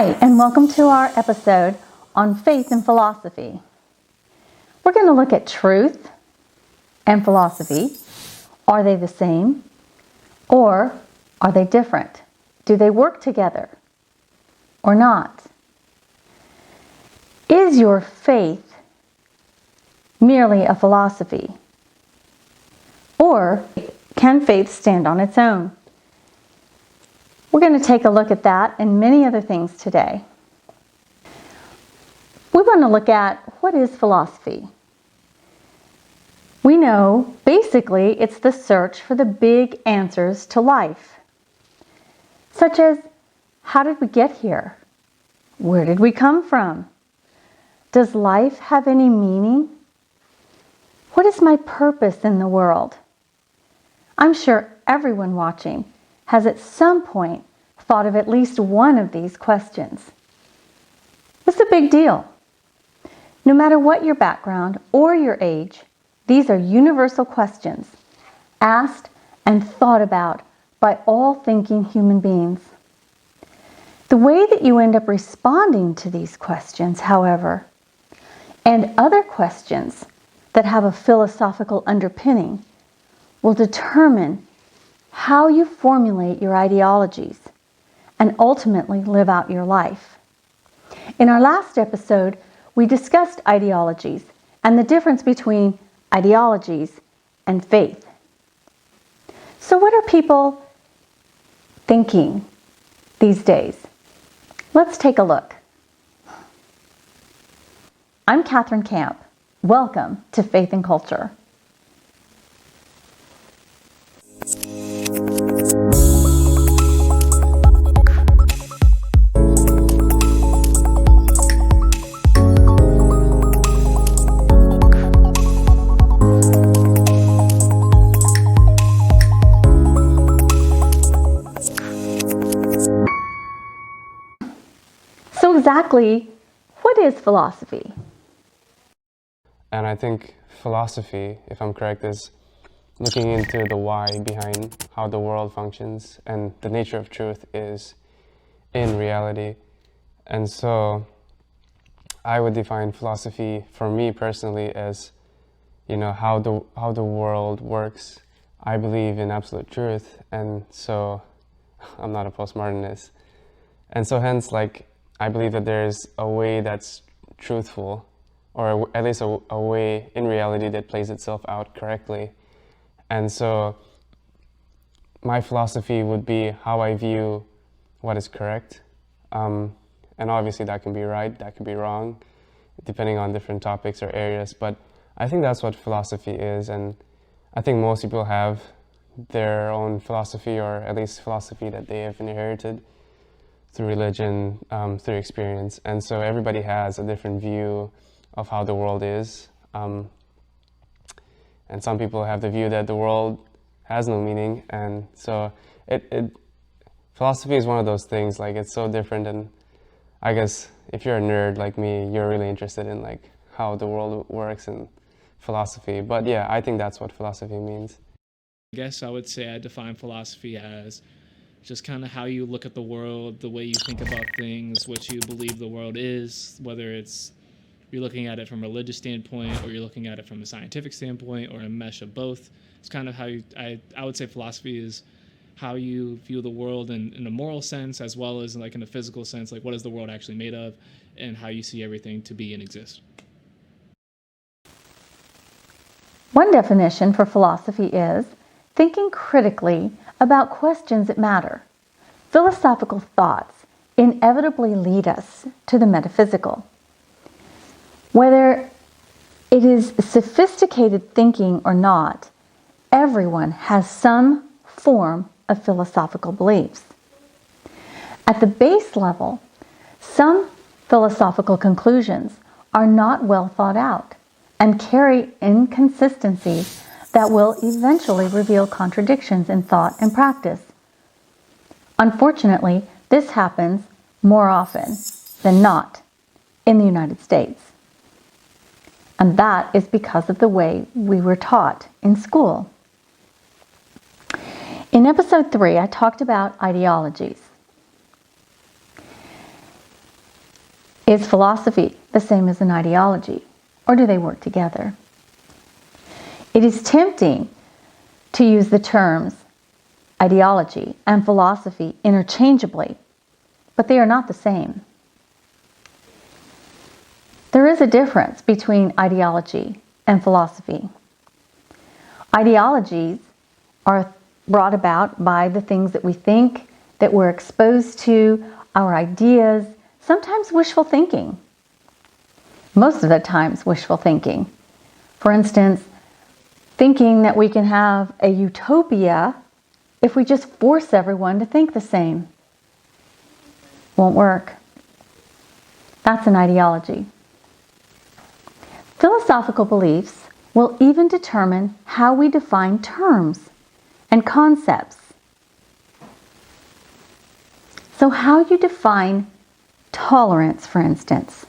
Hi, and welcome to our episode on faith and philosophy. We're going to look at truth and philosophy. Are they the same? Or are they different? Do they work together or not? Is your faith merely a philosophy? Or can faith stand on its own? We're going to take a look at that and many other things today. We want to look at what is philosophy. We know basically it's the search for the big answers to life, such as how did we get here? Where did we come from? Does life have any meaning? What is my purpose in the world? I'm sure everyone watching has at some point thought of at least one of these questions. It's a big deal. No matter what your background or your age, these are universal questions asked and thought about by all thinking human beings. The way that you end up responding to these questions, however, and other questions that have a philosophical underpinning, will determine how you formulate your ideologies and ultimately live out your life. In our last episode, we discussed ideologies and the difference between ideologies and faith. So what are people thinking these days? Let's take a look. I'm Catherine Camp. Welcome to Faith and Culture. So exactly, what is philosophy? And I think philosophy, if I'm correct, is looking into the why behind how the world functions and the nature of truth is in reality. And so I would define philosophy for me personally as, how the world works. I believe in absolute truth, and so I'm not a postmodernist. And so hence, I believe that there's a way that's truthful, or at least a way in reality that plays itself out correctly. And so my philosophy would be how I view what is correct. And obviously that can be right, that can be wrong, depending on different topics or areas. But I think that's what philosophy is. And I think most people have their own philosophy, or at least philosophy that they have inherited through religion, through experience. And so everybody has a different view of how the world is. And some people have the view that the world has no meaning. And so philosophy is one of those things, it's so different. And I guess if you're a nerd like me, you're really interested in how the world works and philosophy. But yeah, I think that's what philosophy means. I guess I would say I define philosophy as just kind of how you look at the world, the way you think about things, what you believe the world is, whether you're looking at it from a religious standpoint, or you're looking at it from a scientific standpoint, or a mesh of both. It's kind of how I would say philosophy is how you view the world in a moral sense, as well as in a physical sense, what is the world actually made of, and how you see everything to be and exist. One definition for philosophy is thinking critically about questions that matter. Philosophical thoughts inevitably lead us to the metaphysical. Whether it is sophisticated thinking or not, everyone has some form of philosophical beliefs. At the base level, some philosophical conclusions are not well thought out and carry inconsistencies that will eventually reveal contradictions in thought and practice. Unfortunately, this happens more often than not in the United States. And that is because of the way we were taught in school. In episode 3, I talked about ideologies. Is philosophy the same as an ideology, or do they work together? It is tempting to use the terms ideology and philosophy interchangeably, but they are not the same. There is a difference between ideology and philosophy. Ideologies are brought about by the things that we think, that we're exposed to, our ideas, sometimes wishful thinking. Most of the times wishful thinking. For instance, thinking that we can have a utopia if we just force everyone to think the same. Won't work. That's an ideology. Philosophical beliefs will even determine how we define terms and concepts. So how you define tolerance, for instance.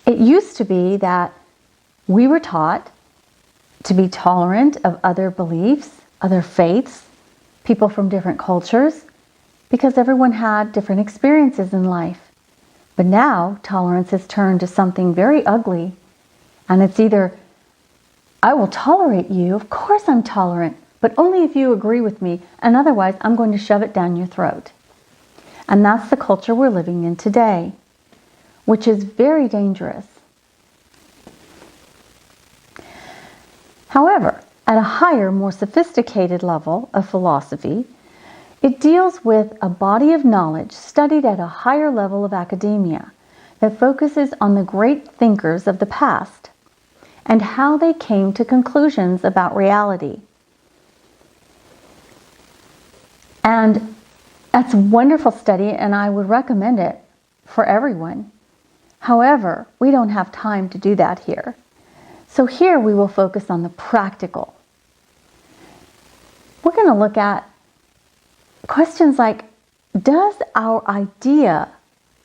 It used to be that we were taught to be tolerant of other beliefs, other faiths, people from different cultures, because everyone had different experiences in life. But now, tolerance has turned to something very ugly. And it's either, I will tolerate you, of course I'm tolerant, but only if you agree with me, and otherwise I'm going to shove it down your throat. And that's the culture we're living in today, which is very dangerous. However, at a higher, more sophisticated level of philosophy, it deals with a body of knowledge studied at a higher level of academia that focuses on the great thinkers of the past and how they came to conclusions about reality. And that's a wonderful study, and I would recommend it for everyone. However, we don't have time to do that here. So here we will focus on the practical. We're going to look at questions like, does our idea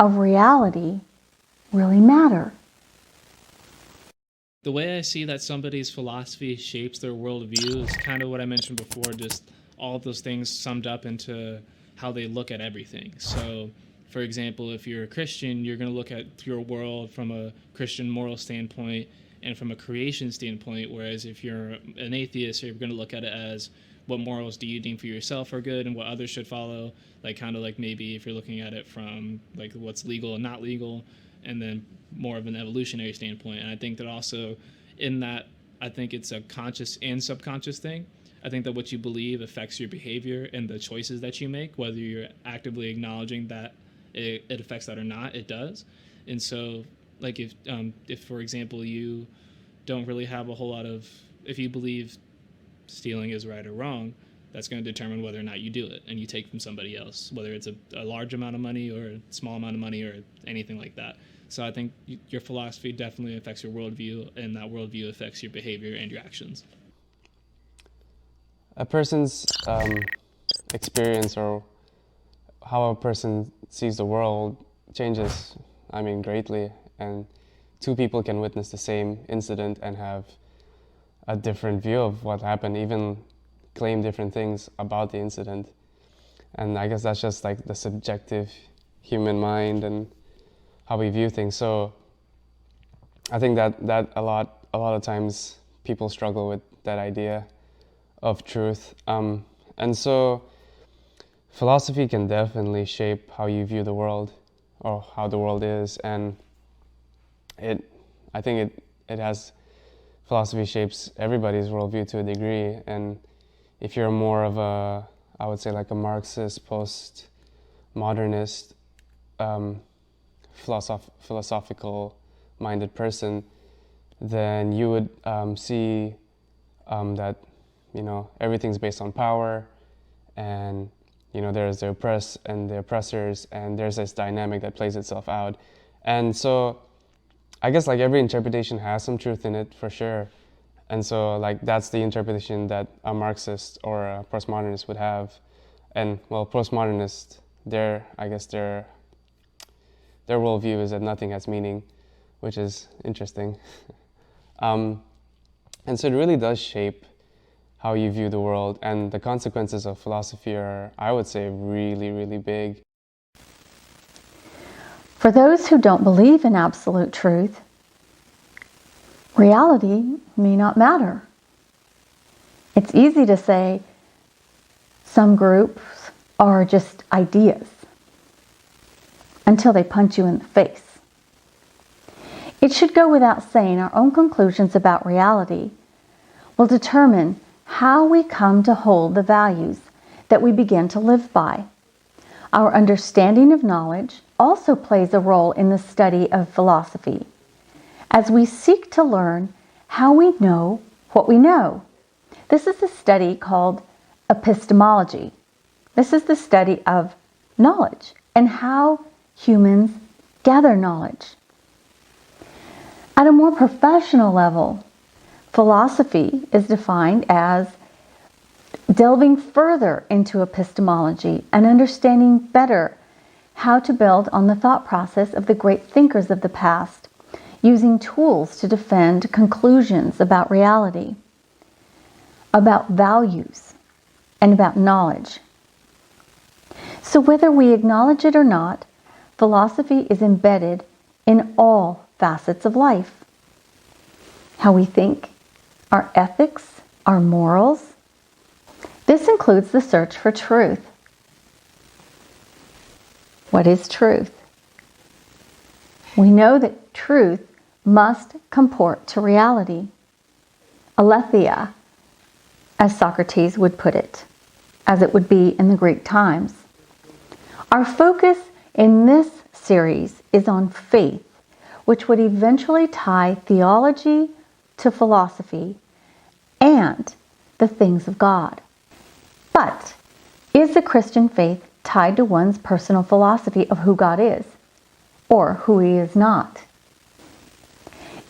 of reality really matter? The way I see that somebody's philosophy shapes their worldview is kind of what I mentioned before, just all of those things summed up into how they look at everything. So, for example, if you're a Christian, you're going to look at your world from a Christian moral standpoint and from a creation standpoint, whereas if you're an atheist, you're going to look at it as what morals do you deem for yourself are good and what others should follow, like kind of like maybe if you're looking at it from like what's legal and not legal, and then more of an evolutionary standpoint. And I think that also in that, I think it's a conscious and subconscious thing. I think that what you believe affects your behavior and the choices that you make, whether you're actively acknowledging that it affects that or not, it does. And so like if for example, you don't really have a whole lot of, if you believe stealing is right or wrong, that's going to determine whether or not you do it and you take from somebody else, whether it's a large amount of money or a small amount of money or anything like that. So I think your philosophy definitely affects your worldview, and that worldview affects your behavior and your actions. A person's experience or how a person sees the world changes, greatly. And two people can witness the same incident and have a different view of what happened, even claim different things about the incident. And I guess that's just like the subjective human mind and how we view things. So I think that a lot of times people struggle with that idea of truth. And so philosophy can definitely shape how you view the world or how the world is. And I think it has, philosophy shapes everybody's worldview to a degree. And if you're more of a, I would say like a Marxist, post-modernist, philosophical minded person, then you would see that, everything's based on power, and, there's the oppressed and the oppressors, and there's this dynamic that plays itself out. And so I guess like every interpretation has some truth in it for sure. And so like that's the interpretation that a Marxist or a postmodernist would have. And well, postmodernists, their worldview is that nothing has meaning, which is interesting. And so it really does shape how you view the world, and the consequences of philosophy are, I would say, really, really big. For those who don't believe in absolute truth, reality may not matter. It's easy to say some groups are just ideas until they punch you in the face. It should go without saying our own conclusions about reality will determine how we come to hold the values that we begin to live by. Our understanding of knowledge also plays a role in the study of philosophy, as we seek to learn how we know what we know. This is a study called epistemology. This is the study of knowledge and how humans gather knowledge. At a more professional level, philosophy is defined as delving further into epistemology and understanding better how to build on the thought process of the great thinkers of the past, using tools to defend conclusions about reality, about values, and about knowledge. So whether we acknowledge it or not, philosophy is embedded in all facets of life. How we think, our ethics, our morals. This includes the search for truth. What is truth? We know that truth must comport to reality. Aletheia, as Socrates would put it, as it would be in the Greek times. Our focus in this series is on faith, which would eventually tie theology to philosophy and the things of God. But is the Christian faith tied to one's personal philosophy of who God is, or who He is not?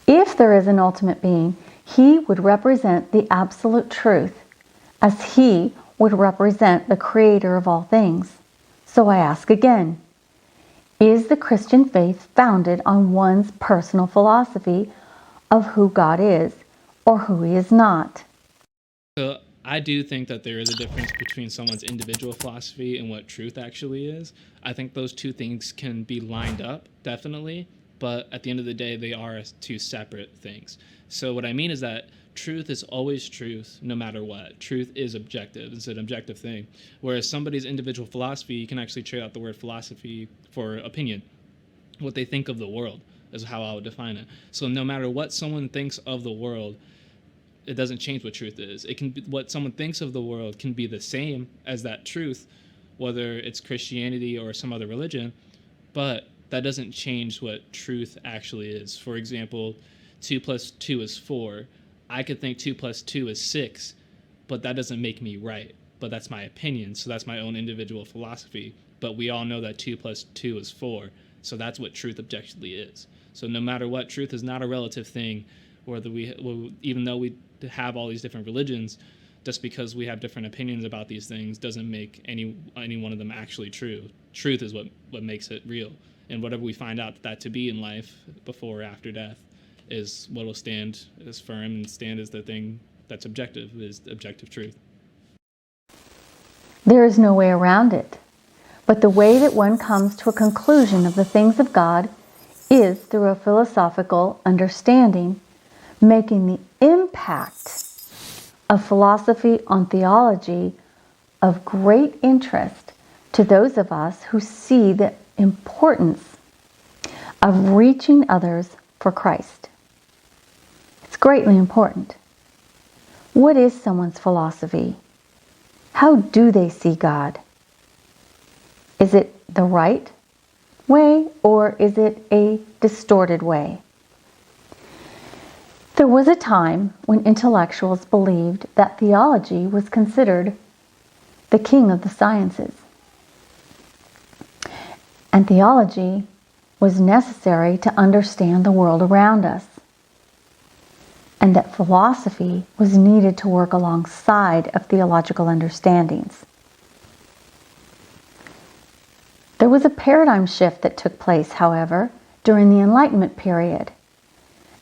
If there is an ultimate being, He would represent the absolute truth, as He would represent the Creator of all things. So I ask again, is the Christian faith founded on one's personal philosophy of who God is, or who He is not? So I do think that there is a difference between someone's individual philosophy and what truth actually is. I think those two things can be lined up, definitely, but at the end of the day, they are two separate things. So what I mean is that truth is always truth, no matter what. Truth is objective. It's an objective thing. Whereas somebody's individual philosophy, you can actually trade out the word philosophy for opinion. What they think of the world is how I would define it. So no matter what someone thinks of the world, it doesn't change what truth is. It can be, what someone thinks of the world can be the same as that truth, whether it's Christianity or some other religion, but that doesn't change what truth actually is. For example, 2 plus 2 is 4. I could think 2 plus 2 is 6, but that doesn't make me right. But that's my opinion, so that's my own individual philosophy. But we all know that 2 plus 2 is 4, so that's what truth objectively is. So no matter what, truth is not a relative thing, whether even though we have all these different religions, just because we have different opinions about these things doesn't make any one of them actually true. Truth is what makes it real. And whatever we find out that to be in life, before or after death, is what will stand as firm and stand as the thing that's objective, is objective truth. There is no way around it. But the way that one comes to a conclusion of the things of God is through a philosophical understanding, making the impact of philosophy on theology of great interest to those of us who see the importance of reaching others for Christ. It's greatly important. What is someone's philosophy? How do they see God? Is it the right way, or is it a distorted way? There was a time when intellectuals believed that theology was considered the king of the sciences. And theology was necessary to understand the world around us. And that philosophy was needed to work alongside of theological understandings. There was a paradigm shift that took place, however, during the Enlightenment period,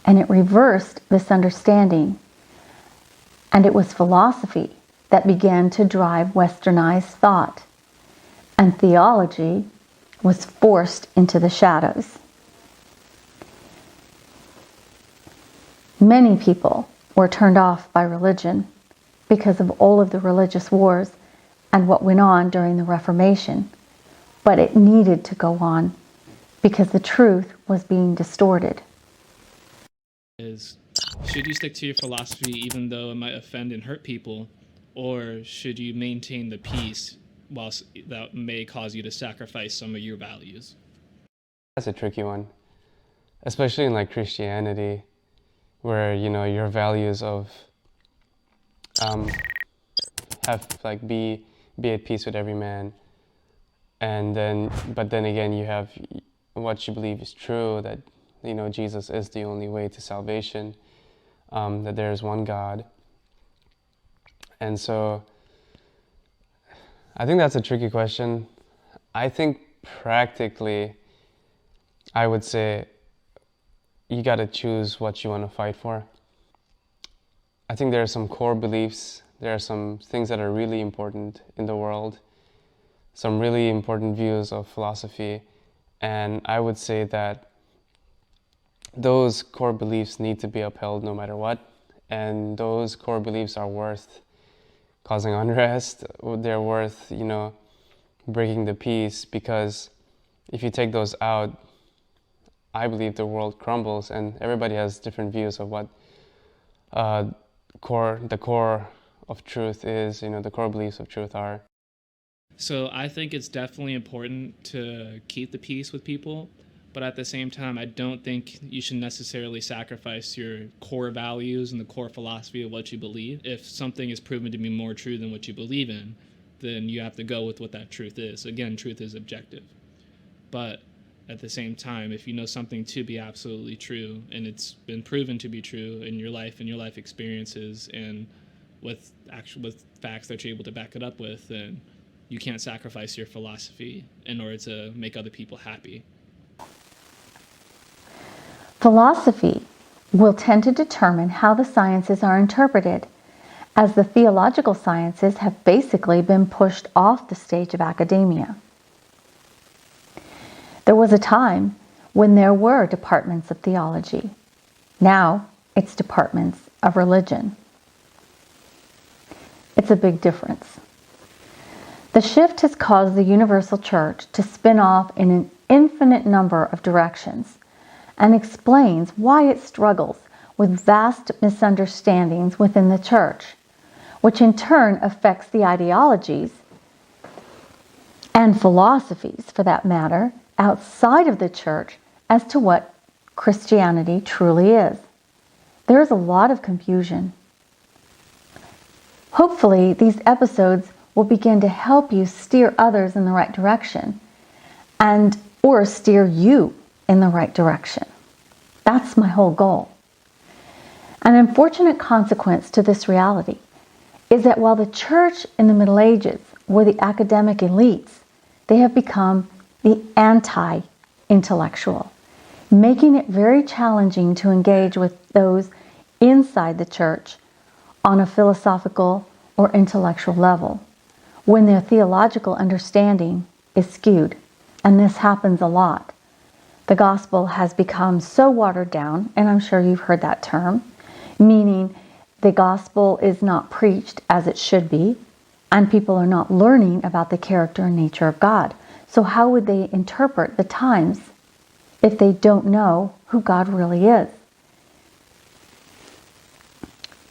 and it reversed this understanding. And it was philosophy that began to drive westernized thought, and theology was forced into the shadows. Many people were turned off by religion because of all of the religious wars and what went on during the Reformation. But it needed to go on because the truth was being distorted. Should you stick to your philosophy even though it might offend and hurt people, or should you maintain the peace whilst that may cause you to sacrifice some of your values? That's a tricky one, especially in like Christianity, where your values of have like be at peace with every man, and but then again you have what you believe is true, that Jesus is the only way to salvation, that there is one God. And so I think that's a tricky question. I think practically I would say you got to choose what you want to fight for. I think there are some core beliefs, there are some things that are really important in the world, some really important views of philosophy, and I would say that those core beliefs need to be upheld no matter what, and those core beliefs are worth causing unrest, they're worth, breaking the peace, because if you take those out, I believe the world crumbles, and everybody has different views of what the core of truth is, the core beliefs of truth are. So I think it's definitely important to keep the peace with people, but at the same time, I don't think you should necessarily sacrifice your core values and the core philosophy of what you believe. If something is proven to be more true than what you believe in, then you have to go with what that truth is. Again, truth is objective. But at the same time, if you know something to be absolutely true, and it's been proven to be true in your life and your life experiences, and with facts that you're able to back it up with, then you can't sacrifice your philosophy in order to make other people happy. Philosophy will tend to determine how the sciences are interpreted, as the theological sciences have basically been pushed off the stage of academia. There was a time when there were departments of theology. Now it's departments of religion. It's a big difference. The shift has caused the universal church to spin off in an infinite number of directions, and explains why it struggles with vast misunderstandings within the church, which in turn affects the ideologies and philosophies, for that matter, outside of the church as to what Christianity truly is. There is a lot of confusion. Hopefully, these episodes will begin to help you steer others in the right direction, or steer you in the right direction. That's my whole goal. An unfortunate consequence to this reality is that while the church in the Middle Ages were the academic elites, they have become the anti-intellectual, making it very challenging to engage with those inside the church on a philosophical or intellectual level, when their theological understanding is skewed. And this happens a lot. The gospel has become so watered down, and I'm sure you've heard that term, meaning the gospel is not preached as it should be, and people are not learning about the character and nature of God. So how would they interpret the times if they don't know who God really is?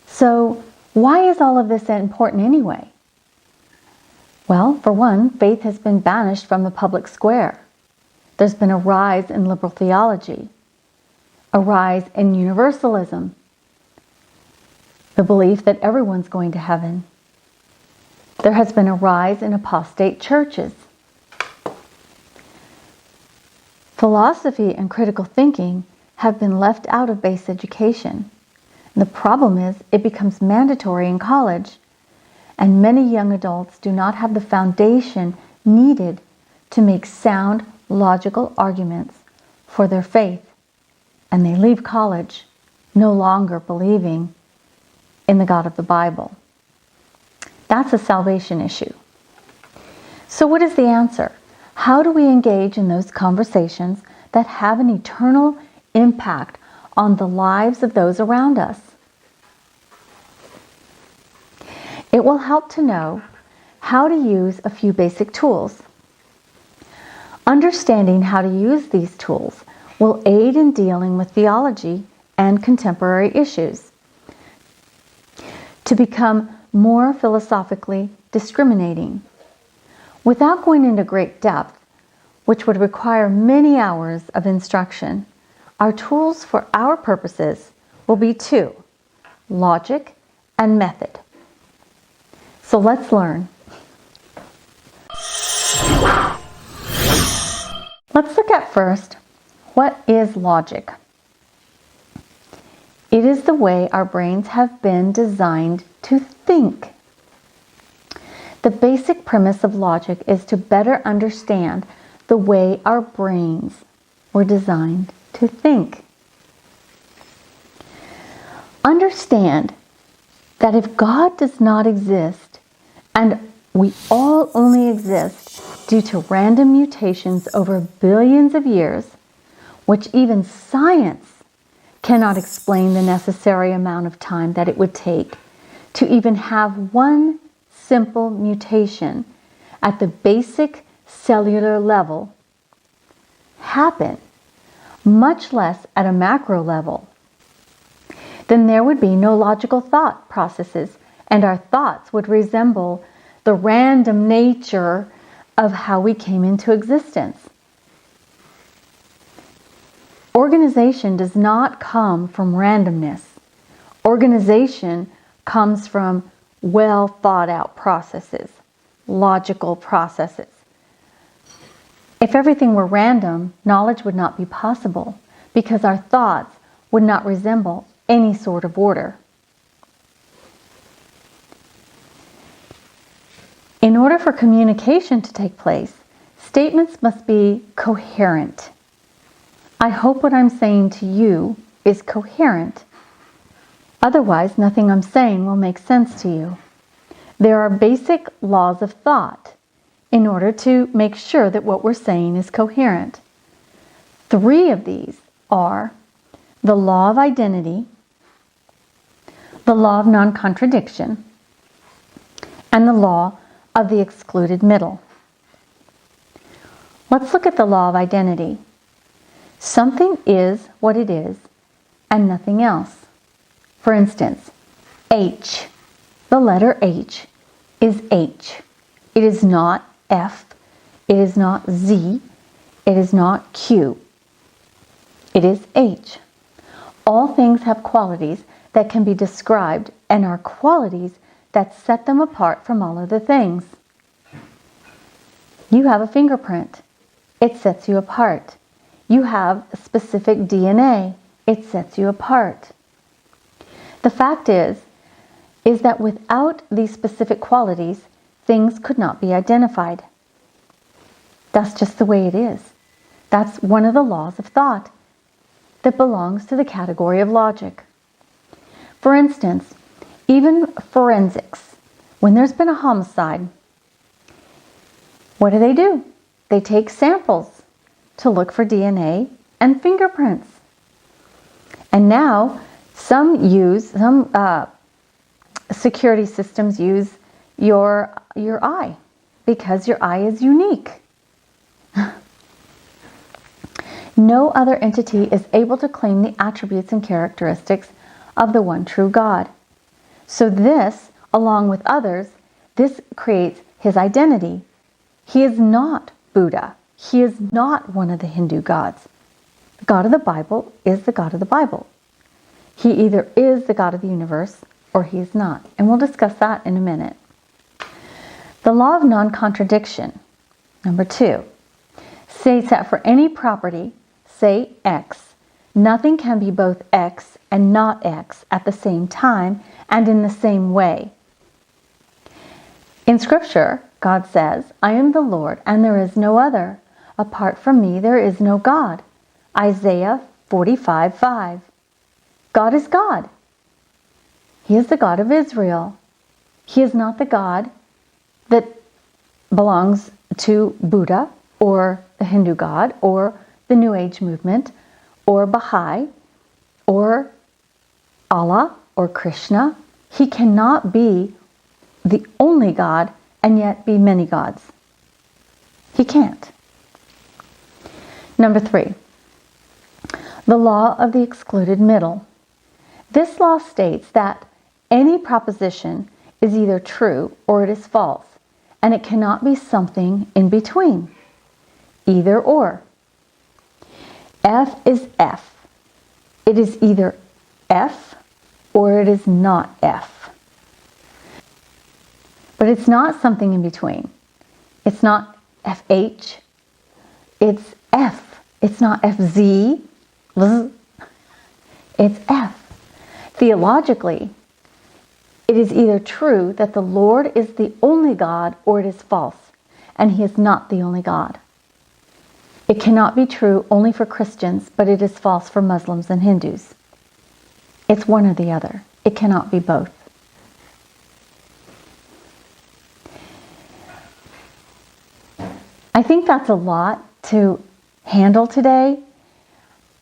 So why is all of this important anyway? Well, for one, faith has been banished from the public square. There's been a rise in liberal theology, a rise in universalism, the belief that everyone's going to heaven. There has been a rise in apostate churches. Philosophy and critical thinking have been left out of base education. The problem is it becomes mandatory in college, and many young adults do not have the foundation needed to make sound, logical arguments for their faith, and they leave college no longer believing in the God of the Bible. That's a salvation issue. So what is the answer? How do we engage in those conversations that have an eternal impact on the lives of those around us? It will help to know how to use a few basic tools. Understanding how to use these tools will aid in dealing with theology and contemporary issues, to become more philosophically discriminating. Without going into great depth, which would require many hours of instruction, our tools for our purposes will be two: logic and method. So let's learn. Let's look at first, what is logic? It is the way our brains have been designed to think. The basic premise of logic is to better understand the way our brains were designed to think. Understand that if God does not exist, and we all only exist due to random mutations over billions of years, which even science cannot explain the necessary amount of time that it would take to even have one simple mutation at the basic cellular level happen, much less at a macro level, then there would be no logical thought processes, and our thoughts would resemble the random nature of how we came into existence. Organization does not come from randomness. Organization comes from well thought out processes, logical processes. If everything were random, knowledge would not be possible because our thoughts would not resemble any sort of order. In order for communication to take place, statements must be coherent. I hope what I'm saying to you is coherent. Otherwise, nothing I'm saying will make sense to you. There are basic laws of thought in order to make sure that what we're saying is coherent. 3 of these are the law of identity, the law of non-contradiction, and the law of the excluded middle. Let's look at the law of identity. Something is what it is and nothing else. For instance, H, the letter H, is H. It is not F. It is not Z. It is not Q. It is H. All things have qualities that can be described and are qualities that set them apart from all other things. You have a fingerprint. It sets you apart. You have a specific DNA. It sets you apart. The fact is that without these specific qualities, things could not be identified. That's just the way it is. That's one of the laws of thought that belongs to the category of logic. For instance, even forensics, when there's been a homicide, what do? They take samples to look for DNA and fingerprints. And now some security systems use your eye because your eye is unique. No other entity is able to claim the attributes and characteristics of the one true God. So this, along with others, this creates his identity. He is not Buddha. He is not one of the Hindu gods. The God of the Bible is the God of the Bible. He either is the God of the universe or he is not. And we'll discuss that in a minute. The law of non-contradiction, number 2, states that for any property, say X, nothing can be both X and not X at the same time and in the same way. In Scripture, God says, I am the Lord and there is no other. Apart from me, there is no God. Isaiah 45:5. God is God. He is the God of Israel. He is not the God that belongs to Buddha or the Hindu God, or the New Age movement, or Baha'i, or Allah, or Krishna. He cannot be the only God and yet be many gods. He can't. Number 3, the law of the excluded middle. This law states that any proposition is either true or it is false, and it cannot be something in between, either or. F is F. It is either F or it is not F. But it's not something in between. It's not FH. It's F. It's not FZ. It's F. Theologically, it is either true that the Lord is the only God or it is false, and He is not the only God. It cannot be true only for Christians, but it is false for Muslims and Hindus. It's one or the other. It cannot be both. I think that's a lot to handle today.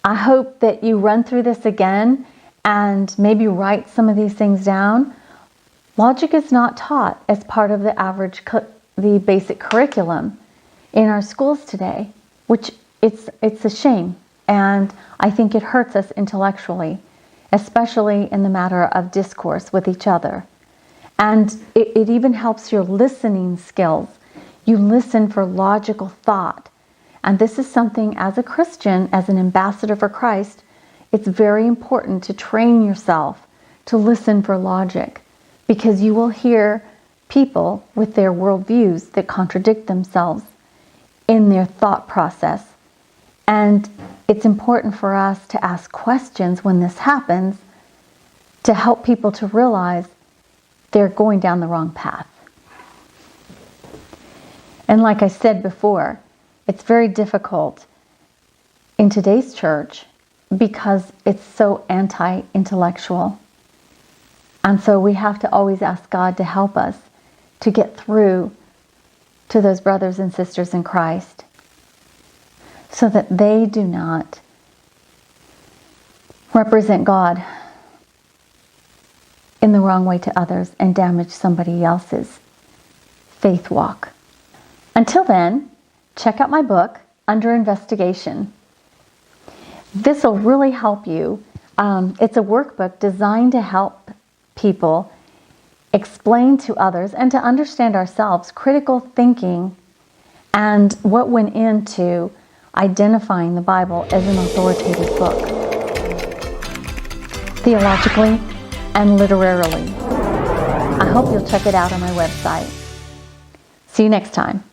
I hope that you run through this again and maybe write some of these things down. Logic is not taught as part of the basic curriculum in our schools today, which it's a shame, and I think it hurts us intellectually, especially in the matter of discourse with each other. And it even helps your listening skills. You listen for logical thought. And this is something, as a Christian, as an ambassador for Christ, it's very important to train yourself to listen for logic, because you will hear people with their worldviews that contradict themselves in their thought process. And it's important for us to ask questions when this happens to help people to realize they're going down the wrong path. And like I said before, it's very difficult in today's church because it's so anti-intellectual. And so we have to always ask God to help us to get through to those brothers and sisters in Christ so that they do not represent God in the wrong way to others and damage somebody else's faith walk. Until then, check out my book, Under Investigation. This will really help you. It's a workbook designed to help people explain to others and to understand ourselves critical thinking and what went into identifying the Bible as an authoritative book, theologically and literarily. I hope you'll check it out on my website. See you next time.